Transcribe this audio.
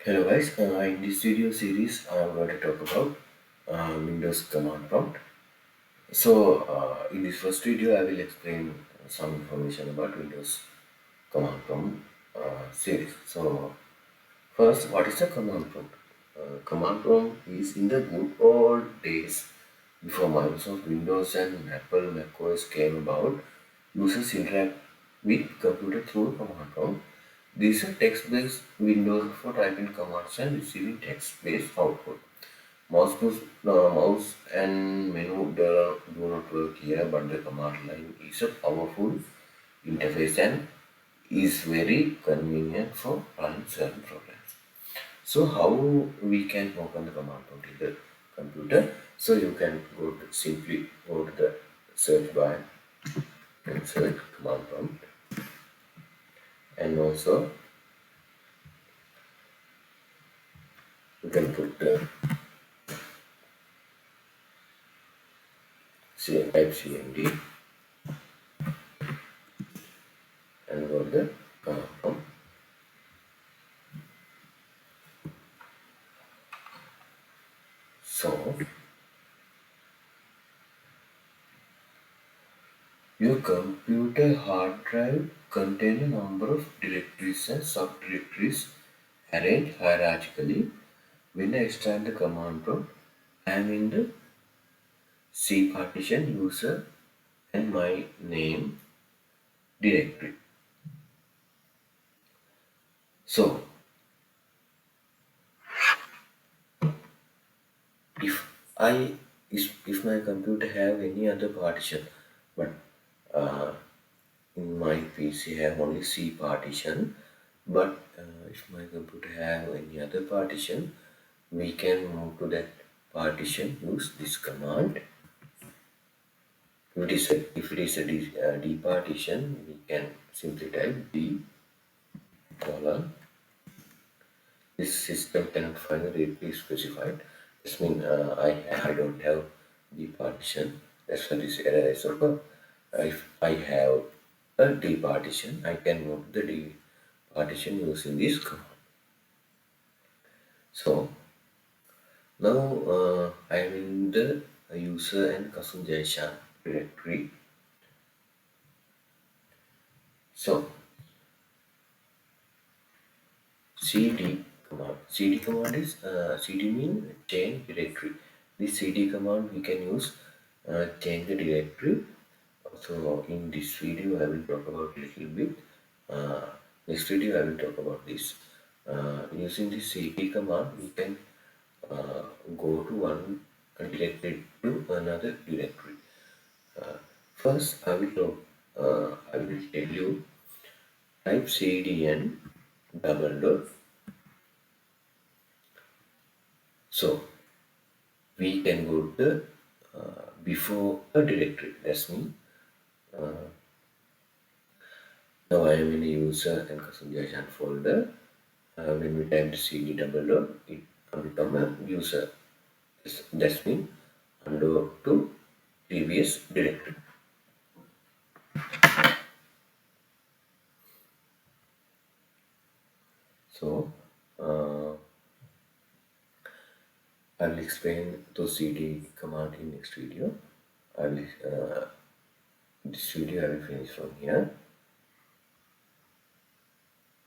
Hello guys, in this video series I am going to talk about Windows command prompt. In this first video I will explain some information about Windows command prompt series. First, what is a command prompt? Command prompt is in the good old days before Microsoft Windows and Apple macOS came about. Users interact with computer through command prompt. These are text-based windows for typing commands and receiving text-based output. Mouse and menu do not work here, but the command line is a powerful interface and is very convenient for running certain programs. So how we can open the command prompt in the computer? So you can simply go to the search bar and search command prompt, and also you can put the type cmd and go to the command prompt. So your computer hard drive contains a number of directories and subdirectories arranged hierarchically. When I start the command prompt, I am in the C partition user and my name directory. So if I if my computer have any other partition, but uh, in my PC have only C partition, but if my computer have any other partition, we can move to that partition, use this command. If it is a D partition, we can simply type D colon. This system cannot find the directory specified. This means I don't have D partition. That's why this error is occur. If I have a D partition, I can move the D partition using this command. So now I am in the user and Kasum Jaishan directory. So cd command. Cd command is cd mean change directory. This cd command we can use change the directory. So in this video I will talk about a little bit. Uh, Next video I will talk about this. Using this cd command we can go to one directory to another directory. First I will tell you type cdn double dot. So we can go to the before a directory. That's mean now I am in a user and customization folder. When we type cd double dot, it become a user. That's mean undo to previous directory. So I will explain the cd command in next video. I will this video I will finish from here.